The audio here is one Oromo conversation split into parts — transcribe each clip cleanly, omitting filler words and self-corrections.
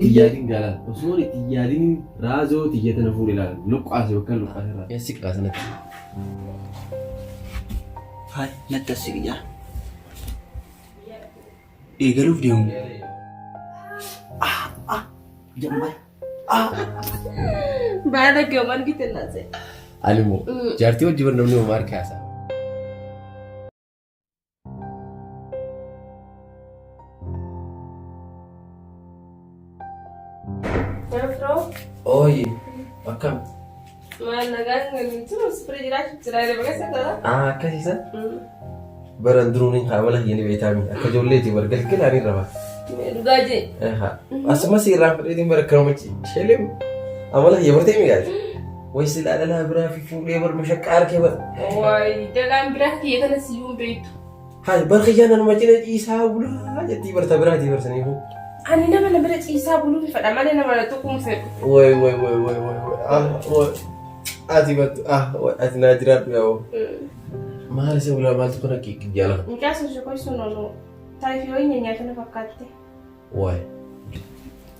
Tiyaadin galan. Osoo tiyaadin raazoo tiyyatana fuudhee ilaalan. Luqqaase bakka luqqaase irraa. Eessi qaasanatti. Hai, natti siqiyyaa. Eegaluuf deemu. Jambar. Baada gaman gitu nase. Alimu. Jartii wajji barnoonni homaa kaasa. Oi, makam. Mana kan itu seperti jelas cerai bagai sana. Kasih sa? Berandrung hawala ini vitamin. Aku jolle ti bergal kelari rawa. Gaji. Asma si rafa ini berkeram ci. Selim. Amala ya berarti mi gaji. Waisil ada bra fi fule ber mushakar ke ber. Wai, dalam berarti ya kan sium begitu. Hai, berkhiyanan macam ni isa bula. Jadi bertabra di bersani hu. Ani nama berat isa bulu pada mana nama tu kum fer. Woi. Ati najirat ya. Mahal sih ulah mal tu kena kiki jalan. Enggak sesuai sono. Tapi ini nyata fakate. Woi.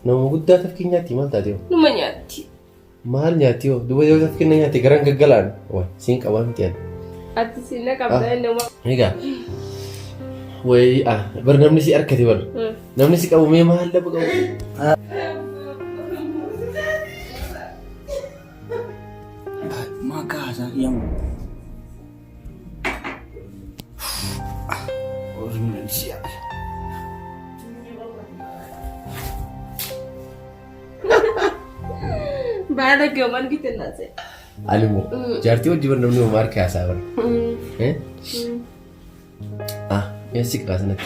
Nama gudda tafkin nyati mal tadi. Nama nyati. Mahal nyati yo. Dua jauh tafkin nyati garang gagalan. Woi, sing kawan tian. Ati sini kabar nama. Ega. Woi, bernam ni si arkati ber. Namni si qabamee mahal dah begitu. Mucaa yang orang siap. Baada gaman gitu nase. Alimu. Jartii wajji barnoonni homaa kaasa ber. Eessi qaasanatti.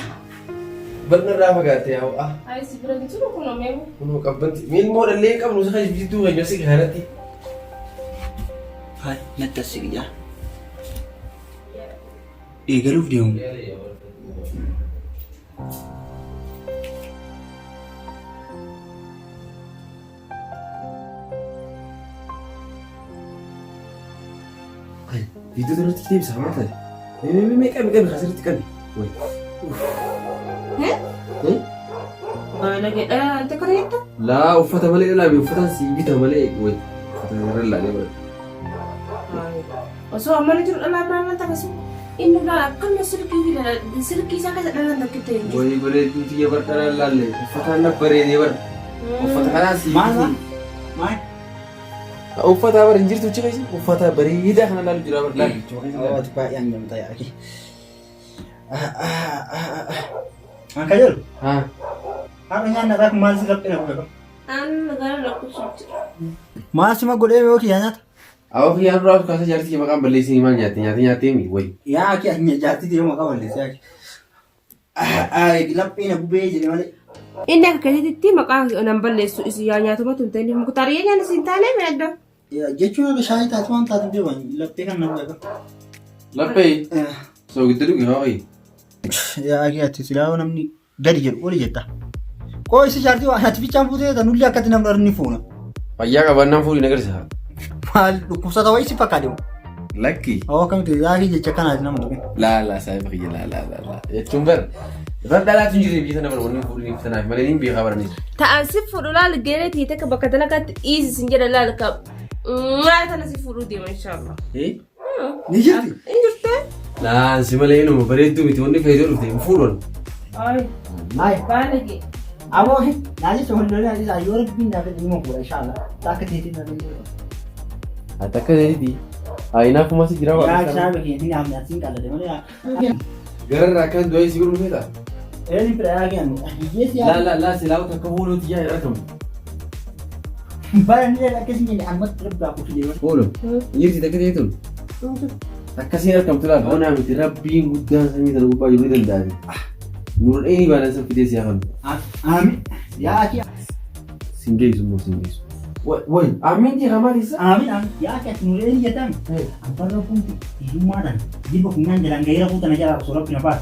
Barna rafa gaate yaa'u. Ay si berarti tu kuno memu. Kuno qabbanti. Min modal lee qabnu sa jidduu kan yosi kanatti. Hai, natti siqiyyaa. Eegaluuf deemu. Hai, video terus kita bisa sama tadi. Ini kami khasir kan. Woi. Lagi ante kereta? La, ufata malee la, ufata si bita malee. Woi. Ufata rela ni ber. So amane tu ala berapa tak kasih? Ini lah kan serki saya dalam tak kita. Woi, bere tu dia berkara lalle. Ufata nak bere dia ber. Ufata kana si. Mana? Ufata ber injir tu cakap sih. Ufata bere dia kana lalu jura ber lalu. Oh, tu pak yang jam tayar lagi. Kajol. Ano yan nak mal sikap na ko. Negara nak kusut. Mas ma gode mo kiyanat. Aku kian ras kasa jartii makam beli sini mal nyati mi woi. Ya ki anya jartii dia maka wali sak. Lapi na bube je male. Indah kerja ti maka nambah lesu isi ya nyatu mah tuntai ni muka tarinya ni sintane mereka. Ya jechu na shai ta tuan ta de wani lapi kan nambah ko. Lapi. So gitu dulu ya. Ya aki ati silaw namni gadi jedhu oli jetta. Ko isi jartii waan ati bichaan fuutee tan ulli akkatti namni arni fuuna. Fayyaa qabannaan fuudhi nagarsiisa. Maal dhukkubsata wayii si fakkaate. Lakki. Kamtu yaaki jecha kanaati nama dhufe. La saahiba kiyya la. Jechuun bar. Bar dhalaatu hin jirre biyya sana barbaadni fuudhii ibsanaaf malee hin beekaa barani. Ta'an si fuudhu laal geeree tiite ka bakka dalagaatti dhiisi sin jedha laal ka maal tana si fuudhuu deema inshallah. Ni jirti? Hin jirte? Laan si malee inuma bareedduu miti wanni fayyaduu dhufte hin fuudhan. Ay. Baalagi. Abo naaje sohon lole adi ayora binda ka dimo pura inshallah taka tete na dimo Ataka dedi aina kuma si jira wa ya sabe ke ni amna sin kala de mala garar rakan doy siguru meta eli pra again yes ya la silaw ta kabulu tiya rakam bara ni la kesin ni amat rabba ko fili bolo yirti takati itu takasi rakam tula ona miti rabbi guddan sami da ruba yuri dal nur ini balan sa fide siya kan amin ya aki singeisu woi amin di kamar isa amin ya aki nur ini jatan ampara punti ilumadan dibo kungan jalan gaira putan aja sorap na pas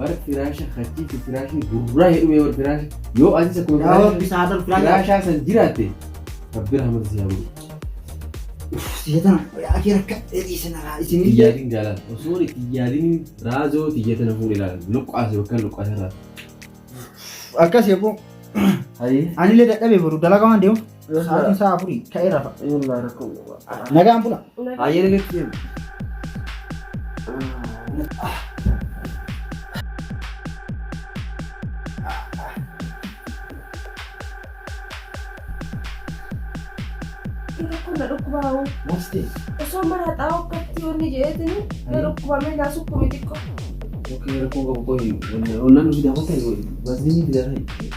bar firasha khati firasha gurra hedu me firasha yo aji sa ko ya bisa adal firasha san jirate rabbir hamad siyabu Tiyatan, akhirnya kat di sana. Sini tiyaadin jalan. Osoo tiyaadin raazoo tiyyatana fuudhee ilaalan. Luqqaase bakka luqqaase irraa. Akkas yaaboo Ani illee dadhabee boru dalagaa waan deemu. Sa'aatiin sa'a afurii ka'ee rafa. Yalla rakkoo. Nagaan bula. Hayyee leetti. Kuna dhukkubaa'u. What's this? Osoo mana xaa'oo akkatti wanni jedhetini dhukkubamee naasuu kumii xiqqoo. Okay, rakkoo qabu qoyi. Onnaan fidaa qotta baasni fidaa ta'e.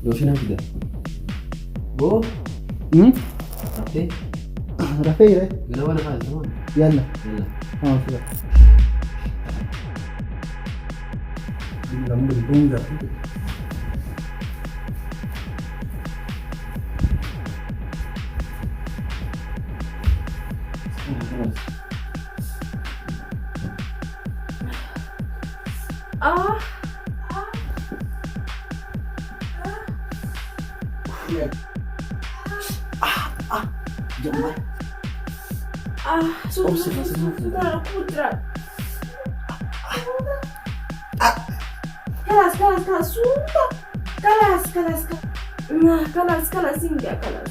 Looshinaa fidaa. Boo? Rafee? Rafee jira. Ganama na kaasa maan? Yalla. Yalla. Fida. Lamu bunga. Jangan. Sudah putra. Kalas, sudah. Kalas. Nah, kalas hingga kalas.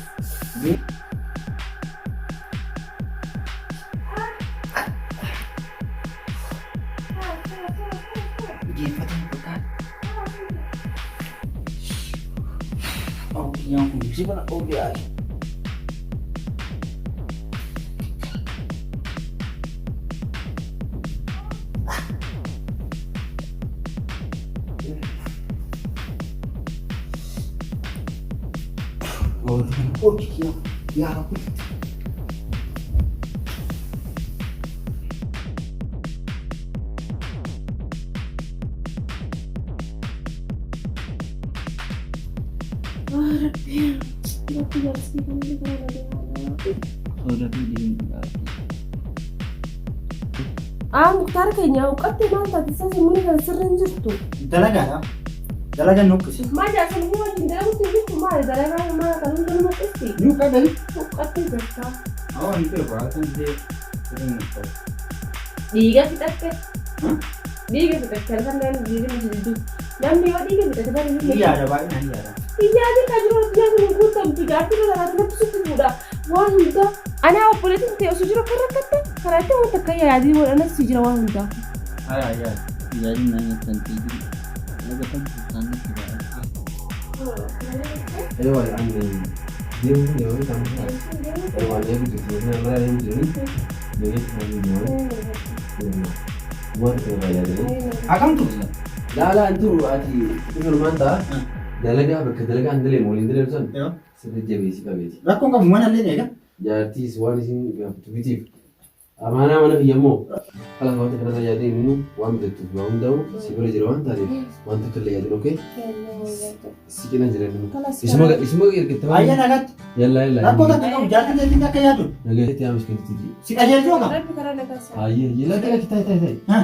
Oh, yang kunci mana? Oh, dia. Oh, ya aku. Mukhtaar keenya uqqatti maal taasisaa simuun kan sirriin jirtu. Dalagaan nuqqisi. Maal jaasan ni wajin dalaguutti jirtu maal dalagaan maal kan hundi nama qisi. Nuqqa gali. Uqqatti jirta. Awaan itu lepas kan dia sering nuqqa. Dhiiga fixatte. Dhiiga fixatte kan dan dhiiga mujjidu. Namni yoo dhiiga fixatte bari ni. Iya ada baay'ina iya ada. Iya ni kan jiru biyya kun guutamtu jaartii kana kan nafsutti fuudha. Waan hunda ana obboleetti ta'e osoo jiru kan rakkatte karaatti waan takka yaadii godhanas si jira waan hunda. Iya. Jadi nanya cantik. Laga kan sangat tidak. Ayo, ane dia mungkin dia orang sama. Ayo, ane begitu. Sebenarnya mereka yang jadi, jadi kami jual. Buat kerja jadi. Akam tu. Lalaa itu itu mantap. Dalaga berkedalaga andalnya mulai dari sana. Yo. Seperti besi kabeti. Rakon kamu mana lagi kan? Jartii suara sini begitu. Amana mana fiyamoo kala wanta kana yaadee immoo waan bitattuuf waa hundaa'u si bira jira waan taateef wanta kan yaadin okee si cina jira isuma ergatta Ayya nagat. yalla Rakon tak kamu jaatin jadi nak kaya tu. nagatti amas kentiti Si kaya tu kan? Rabbi karaa nagasa. ayya yalla kaya kita tai Hah?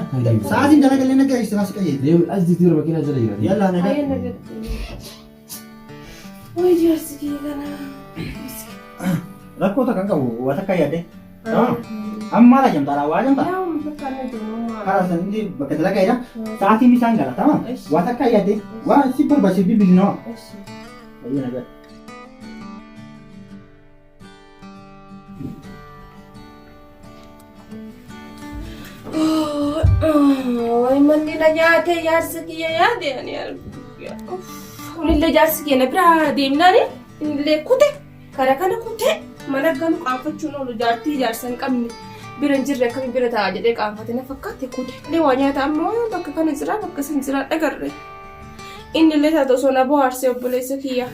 Saat ini dalaga lena kaya istilah si kaya. dia asdi tiro makina jara jira Yalla nagat. Ayun nagatti. Woi jaarsi kiyya kana. Rakon tak kamu wata kaya deh. Amma lah jam tarawih jam tak? Yaa mutakaana jiru. Kalau sendiri bekerja lagi ya, saat ini saya enggak tahu. Wata kaya deh, wah si berbahasa bibil no. Iya naga. Oh, mandi na yaate jaarsi kiyya yaade ani argaa. Kunillee jaarsi kiyya na bira deemnaan inillee kute karaa kana kute mana kan qaanfachuun oolu jaartii jaarsan qabne. Biran jirre akkami bira ta'a jedhee qaanfate na fakkaate kute. Illee waa nyaata ammoo bakka kana jira bakka san jira dhagarre. Inni illee taata osoo na bohaarsee obboleessa kiyya.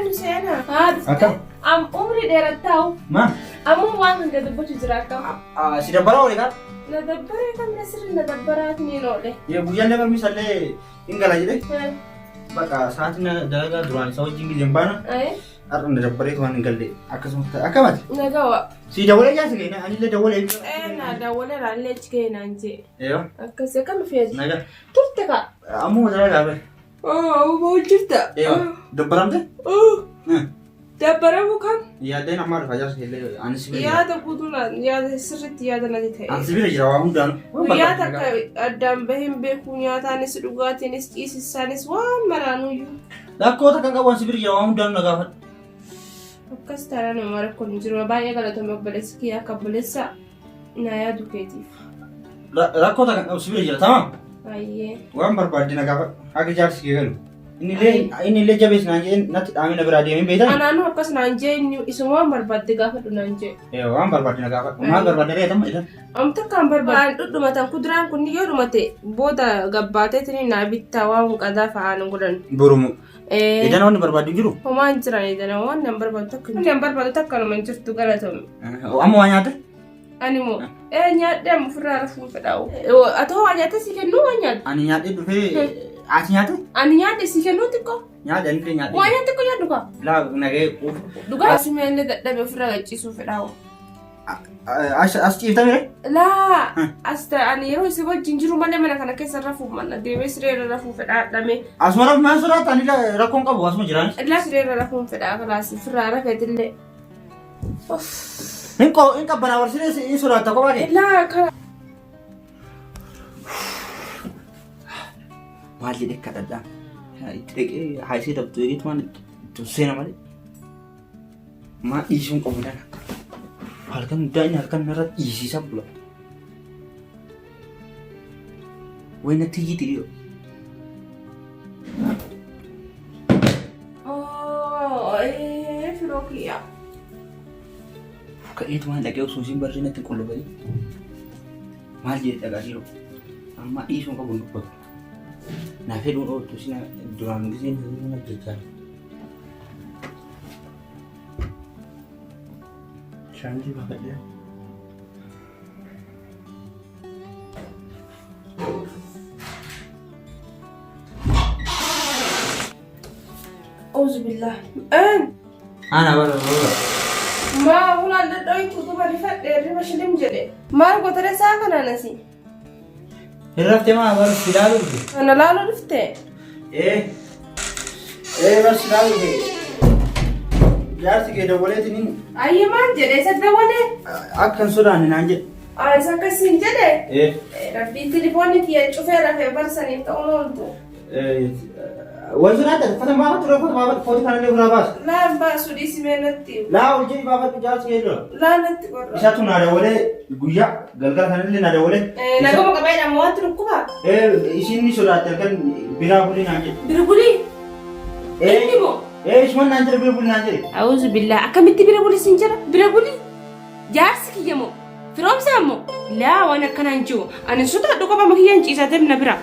Nu seena. Akkam? Umrii dheerattaa'u. Ma? Ammoo waan kan gadabbatu jira akkam. Si dabbara oleh kan? Na dabbaree kan na sirri na dabbaraat ni oole. Ya guyyaa nama misallee ingala jedhe. Bakka sa'aatiin dalagaa duraan isa wajjin gijambana. Har'a na dabbaree waan hingalle akkasumas ta'e akkamati? Nagawa. Si dawalee jaasi ga'e anillee dawalee. Na dawalee raallee achi ga'e naan jee. Eeyo. Akkasii akkam feeti. Naga. Turte ka. Ammoo dalagaa bare. Ammoo jirta. Eeyo. Dabbaramte? Dabbaramu kam? Yaadeen amma dhufa jaarsa keellee ani sibira jira. Yaada guutuudhaan yaada sirriitti yaada nati ta'e. Ani sibira jira waa hundaan. Guyyaa takka addaan baheen beekuu nyaataanis dhugaatiinis ciisisaanis waan maraanuyyuu. Lakkoo takka qabuun sibira jira waa hundaan na gaafadhu. Akkas taanaan nama rakkoon hin jiru. Baay'ee galatoomi obboleessi kiyya akka obboleessa na yaadu keetiif. Lakkoo takka qabu sibira jira tamam. Baay'ee. Waan barbaadde na gaafadhu. Akka jaarsi kee galu. Inni illee jabees naan jeen natti dhaamina biraa deemee beektan. Anaanuu akkas naan jee isuma waan barbaadde gaafadhu naan jee. Waan barbaadde na gaafadhu. Maal barbaadde reetamma jedhan. Amta kan barbaadde dhudhumatan kuduraan kun yoo dhumate booda gabbaateetiin naa bittaa waan qadaa fa'aan godhan. Burumu. Edana wanni barbaaddu jiru? Homaan jiran edana waan nan barbaadu takka. Wanni nan barbaadu takka nama hin jirtu galatoomne. Amma waa nyaatte? Ani moo nyaadhee amma ofirraa rafuu fedhaa'u. Atoo waa nyaatte si kennuu waan nyaadde? Ani nyaadhee dhufee ati nyaatte? Ani nyaadhe si kennuu xiqqoo? Nyaadhe ani illee nyaadhe. Waa nyaatte ko nyaaddu kaa? Laa nagee. Dhugaa asumee illee dadhabee ofirraa gachiisuu fedhaa'u. As ciiftamee? Laa as ani yeroo isin wajjin jiru malee mana kana keessa rafuu mana deemee sireera rafuu fedhaa dhamee. Asuma rafu maan sodaata ani rakkoon qabu asuma jiraan. Illaa sireera rafuun fedhaa kalaasi ofirraa rafeetillee. Hin qabbanaa barsiisee hin sodaata kophaa kee. Illaa kala. Maal jedhee kadhadhaa? Itti dhaqee haasee dabtuu eegitu waan tussee nama malee. Maa dhiisuun qabu dana. Halkan daa'imni halkan irratti dhiisiisa bula. Wayi natti iyyiti dhiyoo. Firoo kiyyaa. Ka'eetu waan dhaqee osoo isin barree natti qullubanii. Maal jedhee dhagaa dhiyoo. Amma dhiisuun qabu dubbatu. Naa fedhuun ooltu si duraan giseen na jechaa. Shaantii baafadhee. Auzu billah. Ana bara. Maa ulaan dadhabee tuuba rifadhee riba shilim jedhe. Maal gootare saa kanaan asii? Hirraftee maa bara silaaluu dhufe? Ana laaluu dhufte? Bara silaaluu dhufe. Jaarsi kee daboleetiin Ayyee maal jedhe isa dabalee? Akkan sodaanne naan jedhe. Isa akkasiin jedhe? Rabbii tilifoonni kiyya cufee rafee barsaniif ta'uun ooltu. Wanti naata fatan baafatu reeffatu baafatu footi kanallee biraa baasa. Laan baasu dhiisimee natti. Laa hojii baafatu jaarsi kee dura. Laan natti qorra. Isaatu naa dabalee guyyaa galgala kanallee naa dabalee. Nagama qabaadhaan wanti dhukkubaa? Isin ni sodaatte halkan biraa bulii naan jedhe. Bira bulii? Inni moo? Isuma naan jedhe bira bulii naan jedhe. Auzu billah akkamitti bira bulii sin jedha? Bira bulii? Jaarsi kiyya moo? Firoomsaa moo? Laa waan akkanaan jiru. Ani sodaadhu qaba makiyyaan ciisatee na bira.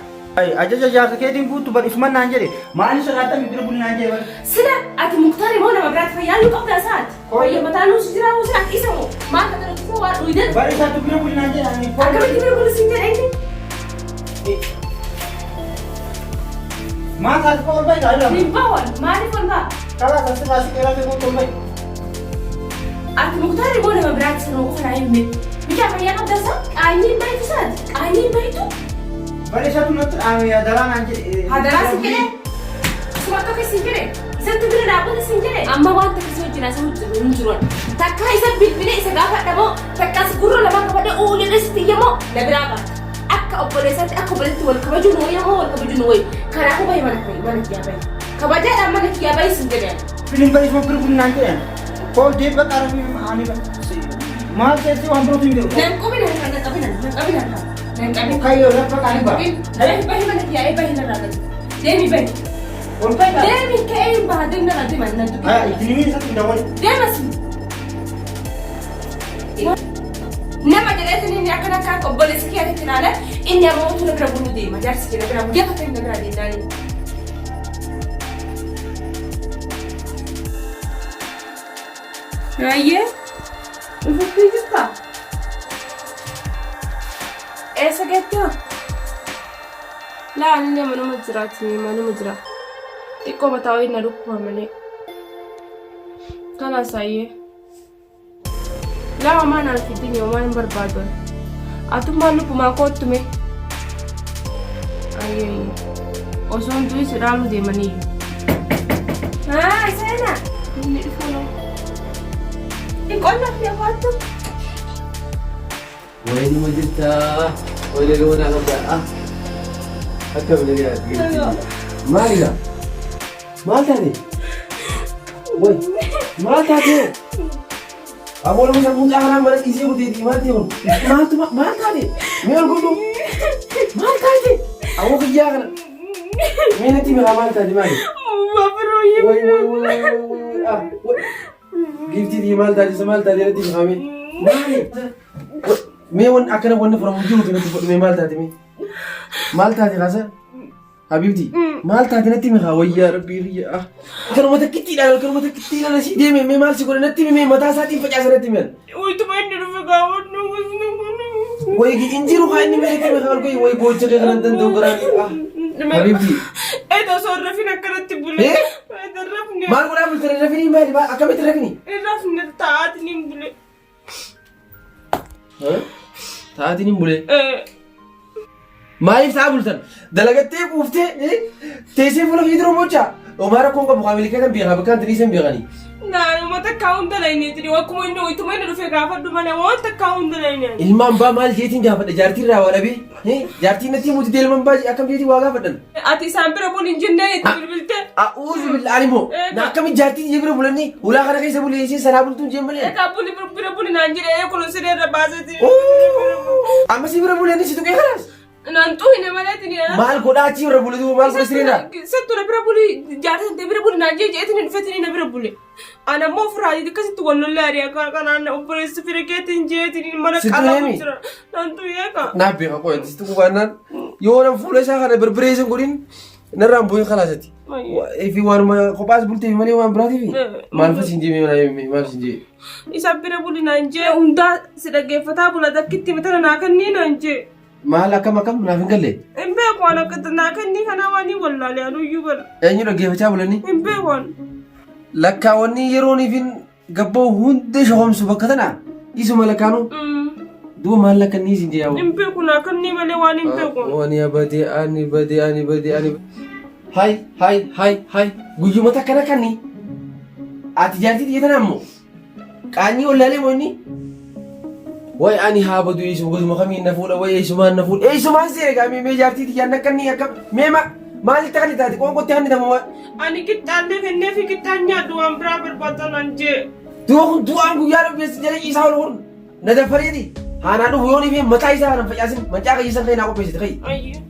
Ajaja jaarsa keetiin guutu bar isuma naan jedhe. Maali sodaatame bira bulii naan jedhe. Sila ati muktaari moo nama biraatti fayyaaluu qabda isaati? Fayyamataa nuus jiraa moo sila isa moo? Maal kana dhufu waan dhuydatu? Bar isaatu bira bulii naan jedhe. Akkamitti bira bulii sin jedha inni? Maa taate koo olbaa ilaalaa? Ribbawwan maaliif olbaa? Karaa taasise baasii keeraa ta'e koo olbaa. Ati muktaari moo nama biraatti sana qofa naa himme? Biyya fayyaa qabda isaa? Qaanyiin baay'atu isaati? Qaanyiin baay'atu? Bar isaatu natti dhaame hadaraa naan jedhe. Hadaraa si jedhe? Suma akka keessi jedhe? Isatti bira dhaabbata si jedhe? Amma waan takka si wajjin asa hojjetu hin jiru. Takka isa bilbilee isa gaafadha moo? Takkaas gurra lama qabadhe uulee sitti iyya moo? Na biraa baata. Akka obboleessaatti akka obboleetti wal kabajuu nu wayya moo wal kabajuu nu wayya? Kanaafuu bahi mana kiyyaa bahi. Kabajaadhaan mana kiyyaa bahi sin jedhe. Filin bari isuma bira bulii naan jedhe. Koo deebba qaramee ani maal keessi waan birootu hin jiru. Nan qabina nan qabina. Kayyoo lafa qaanii ba'a. Bahi mana kiyyaa bahi narraa gadi. Deemi bahi. Ol fayyada. Deemi ka'ee baha deemna irraa deeman nan dubbi. Ittiin isatti dabalee. Deemas. Nama jedheetiin inni akkana akka obboleessi kiyyaatti ilaala inni ammoo utuu na bira buluu deema jaarsi kiyya na bira buluu deema kan na bira deemnaani. Raayyee dhufuutti jirta? Eessa geettaa? Laa inni manuma jiraati manuma jira. Xiqqoo mataa wayii na dhukkuba malee. Kanaas ayyee. Laa waan aan fidin yoo waan barbaadu. Atummaan lubbumaan koottume. Ayyee. Osoo hin du'in si dhaaluu deemanii. Seena. Inni dhufuun. Wajin mo dito. Wala ka muna ka. Akka mo na yan. Mali ka. Mata ni. Wai. Mata ni. Ako lang sa punta ka lang malas isi ko dito. Mati mo. Mata ni. Meron ko doon. Mata ni. Ako kaya ka na. May nati mga mata ni Mali. Wai. Gifti di malta di semalta di nati kami. Mali. Me wan akana wan from Juju nati me malta di me. Malta di kasa. Habibti. Malta di nati me khawa ya rabbi ya. Kan mata kitti la si de me mal si ko nati me mata sati paja nati me. Oi to main niru gawat no. Wai gi injiru kha ni me ke me khal koi wai go chege kan dan do gara. Habibti. Eta so rafina karati bule. Eta rafne. Mal ko rabul tere rafini me ba akame tere rafini. Rafne taat ni bule. Taati ni bule. Maaliif ta'a bultan? Dalagattee kuuftee teessee fuula hidroo mocha. Omaara kun qabu qaamili keessan beekaa bakka antiniisan beekanii. Naan wanta kaawunda laayinii wakkuma inni wayituma inni dhufee gaafadhu malee wanta kaawunda laayinii. Ilmaan baa maal jeetiin gaafadha jaartiin irraa waa dhabee jaartiin natti muti deelman baa akkam jeetiin waa gaafadhan. Ati isaan bira bul hin jennee itti bilbilte. Uzu bil'aani moo na akkamitti jaartiin ijee bira bulanii ulaa kana keessa bulee ishee sanaa bultuun jeen malee. Egaa buli bira buli naan jedhee kun siree irra baasati. Amma si bira bulanii si tuqee kanaas. Naan tuhi nama laati ni. Maal godhaa achi irra bulatu maal godha siree irraa. Sattu na bira buli jaartiin bira buli naan jeetiin hin dhufetiin na bira buli. Ana moo firaati akkasitti wallollee ari'aa kanaan obboleessi fira keetiin jeetiin mana qalaa jira. Naan tuhi eega. Naaf beeka qo'eetti sitti kubaannaan yoo nama fuula isaa kana birbireessan godhin narraan bu'ee kalaasatti. Fi waanuma kophaas bulteef malee waan biraatiif maal fasiin jeemee maal siin jee. Isa bira buli naan jee hundaa si dhaggeeffataa bula dakkitti matana naa kannii naan jee. Maal akkam naaf hin galle. Hin beeku waan akka naa kannii kanaa waan hin wallaalee aduyyuu bala. Eenyu dhaggeeffachaa bulanii? Hin beeku waan. Lakkaawwanni yerooniifin gabboo hundi shoomsu bakka tana isuma lakkaanu. Duuba maal lakkannii siin jee yaa'u. Hin beeku naa kannii malee waan hin beeku. Wani abadee ani. Hai guyyuma takka nakkanni. Ati jaartii xiyyeetan ammoo qaanyii ollaalee moo inni? Wai ani haa badu eesuma gosuma kamiin na fuudha wai eesumaan na fuudha eesumaan seegaa mee jaartii xiyyaan nakkanni akkam mee maalitti kan taate qoonqotti hanni tamu Ani qixxaallee kennee fi qixxaan nyaadhu waan biraa barbaadan an jee. Du'aan guyyaa dhabdeessi jala isaa ol horu na dafareeti haanaa dhufu yoon ifee mataa isaa kana facaasin mancaa qayyisan ka'e naa qopheessite ka'e. Ayyee.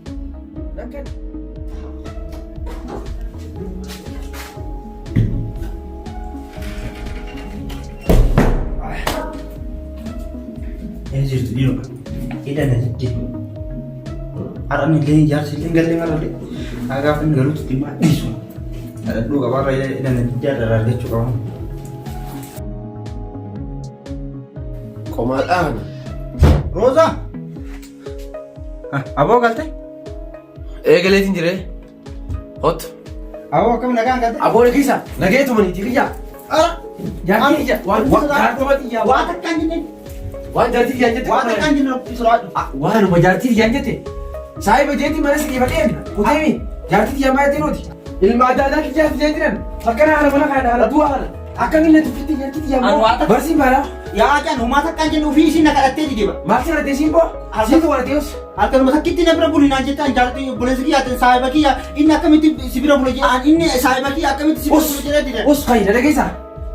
Jirtu dhiirota hidhana jechuudha. Har'aan illee ijaarsi illee gallee marallee hagaaf inni galuutti dhimma dhiisu. Dhadhuu qabaarra hidhana jijjaarra argachuu qabamu. Qomaadhaan. Rooza! Aboo galte? Eegaleetiin jiree. Hot. Aboo akkam nagaan galte? Aboo nagiisa nageetumanii tiriyyaa. Ara! Jaartii ija waan jaartumati yaa waan takkaan jenneen. Waan jaartii ijaan jette. Waan takkaan jenneen israa'u. Waanuma jaartii ijaan jette. Saayiba jeetii mana si dhiifatee kuteemi jaartii ijaan baay'atee nuti. Ilma adda addaa jaartii ijaan jiran akkana haala mana kana haala du'a haala. Akkamiin na tuffitti jaartii ijaan barsiin baala. Yaa ajaan homaa takkaan jennu ofii isiin na kadhattee didiba. Maal si kadhattee siin boo? Siitu waratees. Halkanuma takkitti na bira bulinaan jettaan jaartii buleessi kiyyaa saayiba kiyya inni akkamitti si bira bule jedhaan inni saayiba kiyya akkamitti si bira bule jedhee dide. Os fayyada dhageessaa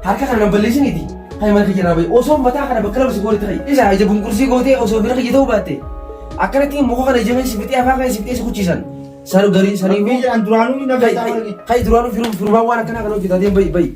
harka kana nan balleessiniiti. Hai mana kiyya naabai osoo mataa kana bakka lama si goolite kai. Isa ija bunqursii gootee osoo bira kiyya ta'uu baatte. Akkanatti muka kana ija si fixee afaan kana si fixee si kuchiisan. Sanu garii sanii jedhan duraanuu ni na kai duraanuu firumaan waan akkana kana hojjetaa deem bayi.